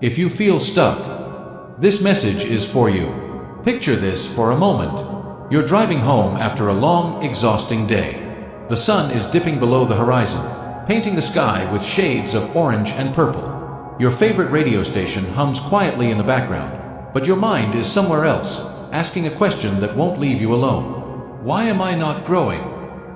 If you feel stuck, this message is for you. Picture this for a moment. You're driving home after a long, exhausting day. The sun is dipping below the horizon, painting the sky with shades of orange and purple. Your favorite radio station hums quietly in the background, but your mind is somewhere else, asking a question that won't leave you alone. Why am I not growing?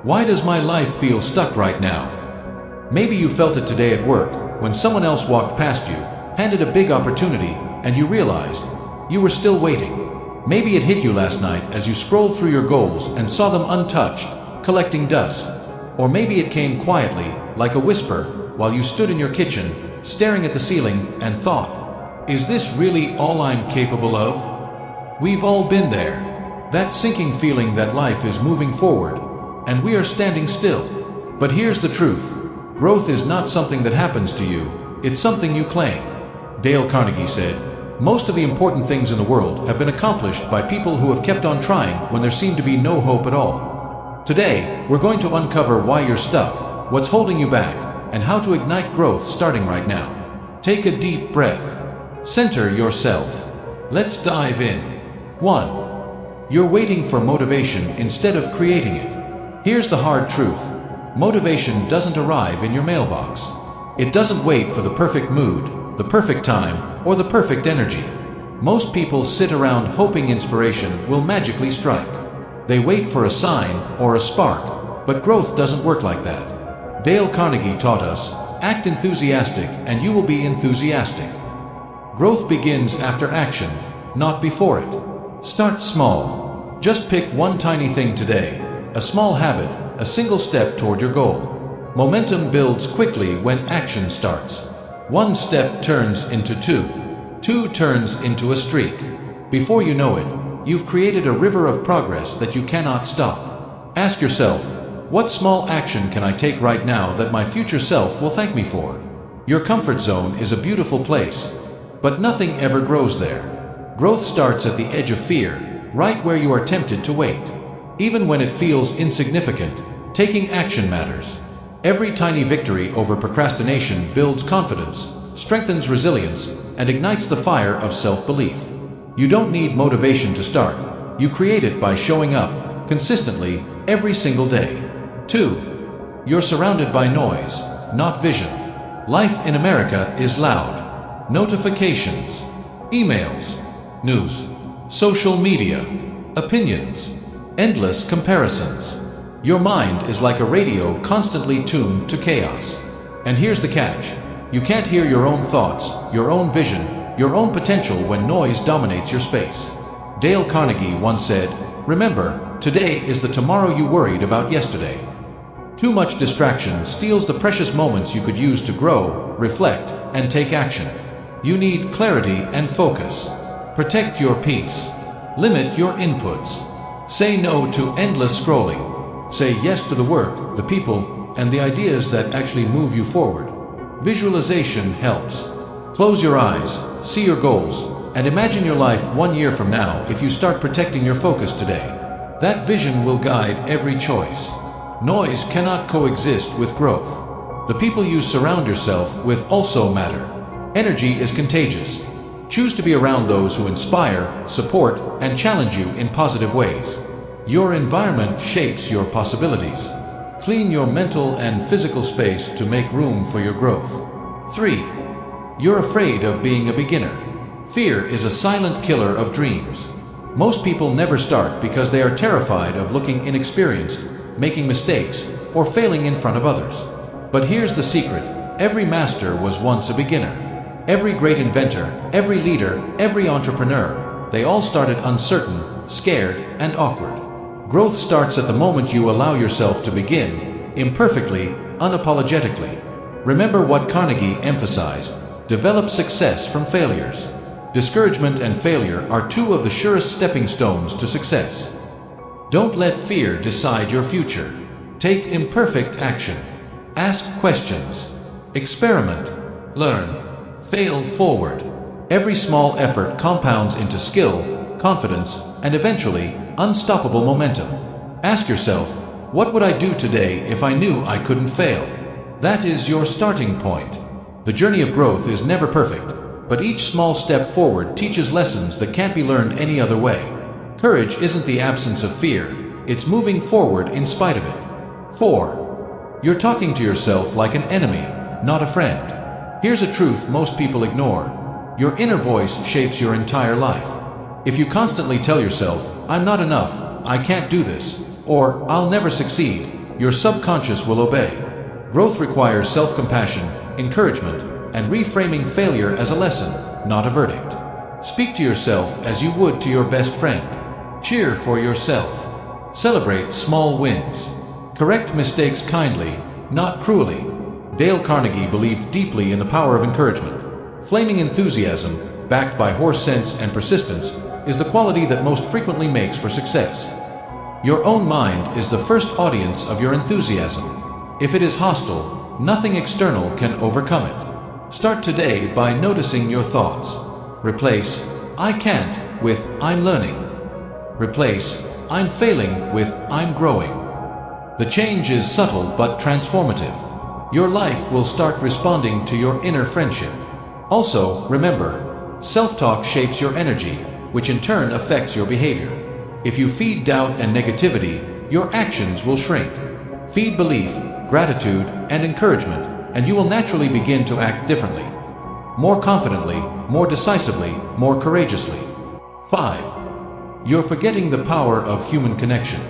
Why does my life feel stuck right now? Maybe you felt it today at work when someone else walked past you, handed a big opportunity, and you realized you were still waiting. Maybe it hit you last night as you scrolled through your goals and saw them untouched, collecting dust. Or maybe it came quietly, like a whisper, while you stood in your kitchen, staring at the ceiling and thought, is this really all I'm capable of? We've all been there. That sinking feeling that life is moving forward, and we are standing still. But here's the truth. Growth is not something that happens to you, it's something you claim. Dale Carnegie said, most of the important things in the world have been accomplished by people who have kept on trying when there seemed to be no hope at all. Today, we're going to uncover why you're stuck, what's holding you back, and how to ignite growth starting right now. Take a deep breath. Center yourself. Let's dive in. 1. You're waiting for motivation instead of creating it. Here's the hard truth. Motivation doesn't arrive in your mailbox. It doesn't wait for the perfect mood, the perfect time, or the perfect energy. Most people sit around hoping inspiration will magically strike. They wait for a sign or a spark, but growth doesn't work like that. Dale Carnegie taught us, act enthusiastic and you will be enthusiastic. Growth begins after action, not before it. Start small. Just pick one tiny thing today, a small habit, a single step toward your goal. Momentum builds quickly when action starts. One step turns into two. Two turns into a streak. Before you know it, you've created a river of progress that you cannot stop. Ask yourself, what small action can I take right now that my future self will thank me for? Your comfort zone is a beautiful place, but nothing ever grows there. Growth starts at the edge of fear, right where you are tempted to wait. Even when it feels insignificant, taking action matters. Every tiny victory over procrastination builds confidence, strengthens resilience, and ignites the fire of self-belief. You don't need motivation to start. You create it by showing up, consistently, every single day. 2. You're surrounded by noise, not vision. Life in America is loud. Notifications, emails, news, social media, opinions, endless comparisons. Your mind is like a radio constantly tuned to chaos. And here's the catch. You can't hear your own thoughts, your own vision, your own potential when noise dominates your space. Dale Carnegie once said, remember, today is the tomorrow you worried about yesterday. Too much distraction steals the precious moments you could use to grow, reflect, and take action. You need clarity and focus. Protect your peace. Limit your inputs. Say no to endless scrolling. Say yes to the work, the people, and the ideas that actually move you forward. Visualization helps. Close your eyes, see your goals, and imagine your life 1 year from now if you start protecting your focus today. That vision will guide every choice. Noise cannot coexist with growth. The people you surround yourself with also matter. Energy is contagious. Choose to be around those who inspire, support, and challenge you in positive ways. Your environment shapes your possibilities. Clean your mental and physical space to make room for your growth. 3. You're afraid of being a beginner. Fear is a silent killer of dreams. Most people never start because they are terrified of looking inexperienced, making mistakes, or failing in front of others. But here's the secret. Every master was once a beginner. Every great inventor, every leader, every entrepreneur, they all started uncertain, scared, and awkward. Growth starts at the moment you allow yourself to begin, imperfectly, unapologetically. Remember what Carnegie emphasized: develop success from failures. Discouragement and failure are two of the surest stepping stones to success. Don't let fear decide your future. Take imperfect action. Ask questions. Experiment. Learn. Fail forward. Every small effort compounds into skill, confidence, and eventually, unstoppable momentum. Ask yourself, what would I do today if I knew I couldn't fail? That is your starting point. The journey of growth is never perfect, but each small step forward teaches lessons that can't be learned any other way. Courage isn't the absence of fear, it's moving forward in spite of it. 4. You're talking to yourself like an enemy, not a friend. Here's a truth most people ignore. Your inner voice shapes your entire life. If you constantly tell yourself, "I'm not enough, I can't do this," or "I'll never succeed," your subconscious will obey. Growth requires self-compassion, encouragement, and reframing failure as a lesson, not a verdict. Speak to yourself as you would to your best friend. Cheer for yourself. Celebrate small wins. Correct mistakes kindly, not cruelly. Dale Carnegie believed deeply in the power of encouragement. Flaming enthusiasm, backed by horse sense and persistence, is the quality that most frequently makes for success. Your own mind is the first audience of your enthusiasm. If it is hostile, nothing external can overcome it. Start today by noticing your thoughts. Replace "I can't" with "I'm learning." Replace "I'm failing" with "I'm growing." The change is subtle but transformative. Your life will start responding to your inner friendship. Also, remember, self-talk shapes your energy, which in turn affects your behavior. If you feed doubt and negativity, your actions will shrink. Feed belief, gratitude, and encouragement, and you will naturally begin to act differently. More confidently, more decisively, more courageously. 5. You're forgetting the power of human connection.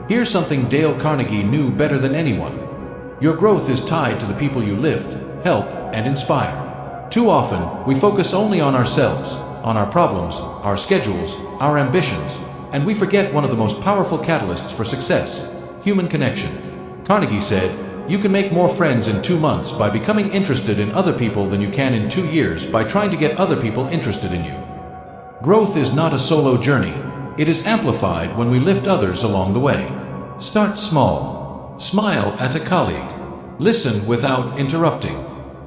Here's something Dale Carnegie knew better than anyone. Your growth is tied to the people you lift, help, and inspire. Too often, we focus only on ourselves, on our problems, our schedules, our ambitions, and we forget one of the most powerful catalysts for success: human connection. Carnegie said, "You can make more friends in 2 months by becoming interested in other people than you can in 2 years by trying to get other people interested in you." Growth is not a solo journey. It is amplified when we lift others along the way. Start small. Smile at a colleague. Listen without interrupting.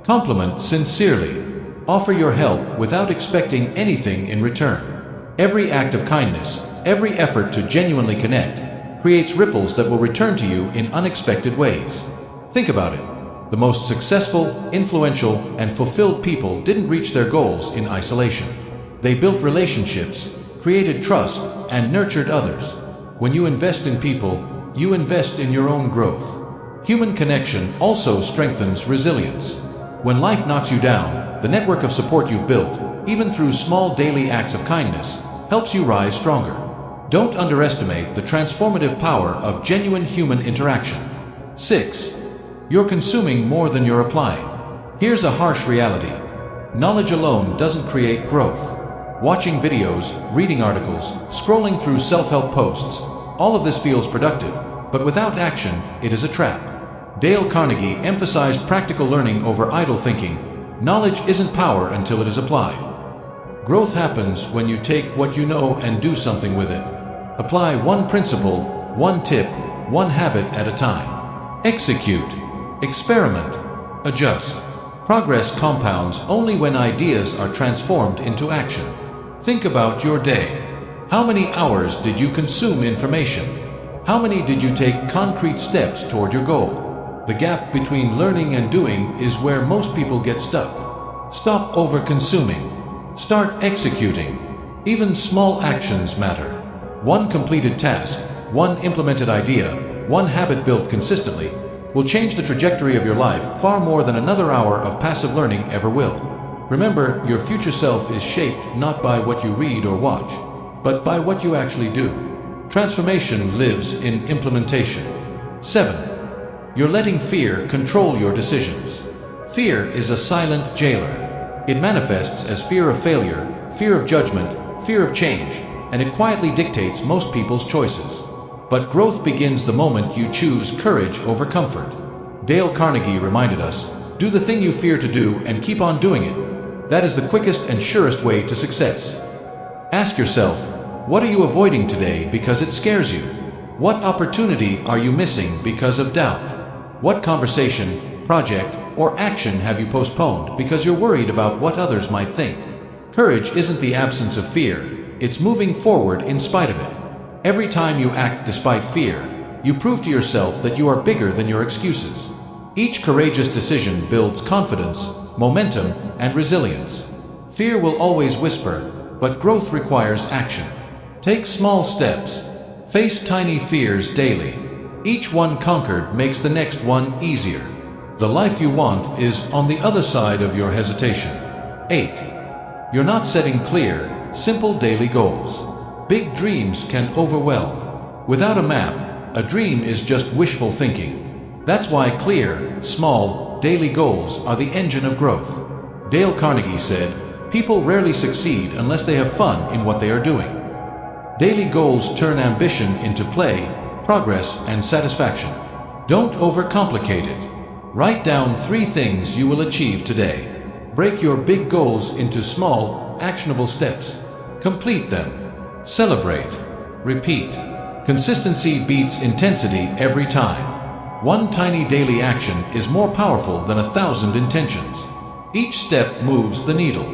Compliment sincerely. Offer your help without expecting anything in return. Every act of kindness, every effort to genuinely connect, creates ripples that will return to you in unexpected ways. Think about it. The most successful, influential, and fulfilled people didn't reach their goals in isolation. They built relationships, created trust, and nurtured others. When you invest in people, you invest in your own growth. Human connection also strengthens resilience. When life knocks you down, the network of support you've built, even through small daily acts of kindness, helps you rise stronger. Don't underestimate the transformative power of genuine human interaction. 6. You're consuming more than you're applying. Here's a harsh reality. Knowledge alone doesn't create growth. Watching videos, reading articles, scrolling through self-help posts, all of this feels productive, but without action, it is a trap. Dale Carnegie emphasized practical learning over idle thinking. Knowledge isn't power until it is applied. Growth happens when you take what you know and do something with it. Apply one principle, one tip, one habit at a time. Execute. Experiment. Adjust. Progress compounds only when ideas are transformed into action. Think about your day. How many hours did you consume information? How many did you take concrete steps toward your goal? The gap between learning and doing is where most people get stuck. Stop over-consuming. Start executing. Even small actions matter. One completed task, one implemented idea, one habit built consistently, will change the trajectory of your life far more than another hour of passive learning ever will. Remember, your future self is shaped not by what you read or watch, but by what you actually do. Transformation lives in implementation. 7. You're letting fear control your decisions. Fear is a silent jailer. It manifests as fear of failure, fear of judgment, fear of change, and it quietly dictates most people's choices. But growth begins the moment you choose courage over comfort. Dale Carnegie reminded us, "Do the thing you fear to do and keep on doing it. That is the quickest and surest way to success." Ask yourself, what are you avoiding today because it scares you? What opportunity are you missing because of doubt? What conversation, project, or action have you postponed because you're worried about what others might think? Courage isn't the absence of fear, it's moving forward in spite of it. Every time you act despite fear, you prove to yourself that you are bigger than your excuses. Each courageous decision builds confidence, momentum, and resilience. Fear will always whisper, but growth requires action. Take small steps. Face tiny fears daily. Each one conquered makes the next one easier. The life you want is on the other side of your hesitation. 8. You're not setting clear, simple daily goals. Big dreams can overwhelm. Without a map, a dream is just wishful thinking. That's why clear, small, daily goals are the engine of growth. Dale Carnegie said, "People rarely succeed unless they have fun in what they are doing." Daily goals turn ambition into play, progress, and satisfaction. Don't overcomplicate it. Write down 3 things you will achieve today. Break your big goals into small, actionable steps. Complete them. Celebrate. Repeat. Consistency beats intensity every time. One tiny daily action is more powerful than 1,000 intentions. Each step moves the needle.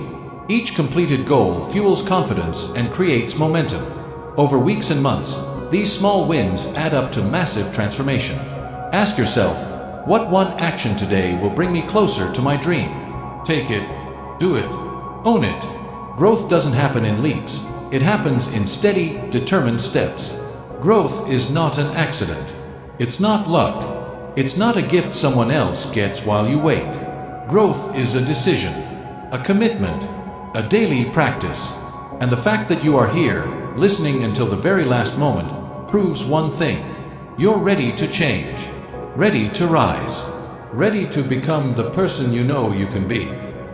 Each completed goal fuels confidence and creates momentum. Over weeks and months, these small wins add up to massive transformation. Ask yourself, what one action today will bring me closer to my dream? Take it. Do it. Own it. Growth doesn't happen in leaps. It happens in steady, determined steps. Growth is not an accident. It's not luck. It's not a gift someone else gets while you wait. Growth is a decision, a commitment, a daily practice. And the fact that you are here, listening until the very last moment, proves one thing. You're ready to change, ready to rise, ready to become the person you know you can be.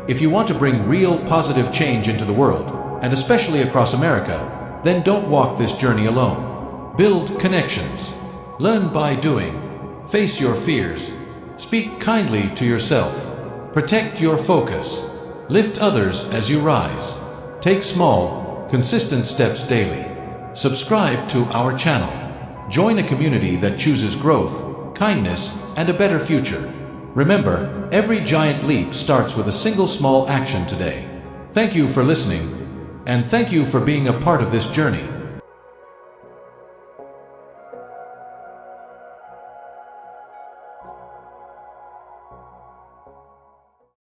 If you want to bring real positive change into the world, and especially across America, then don't walk this journey alone. Build connections. Learn by doing. Face your fears. Speak kindly to yourself. Protect your focus. Lift others as you rise. Take small, consistent steps daily. Subscribe to our channel. Join a community that chooses growth, kindness, and a better future. Remember, every giant leap starts with a single small action today. Thank you for listening, and thank you for being a part of this journey.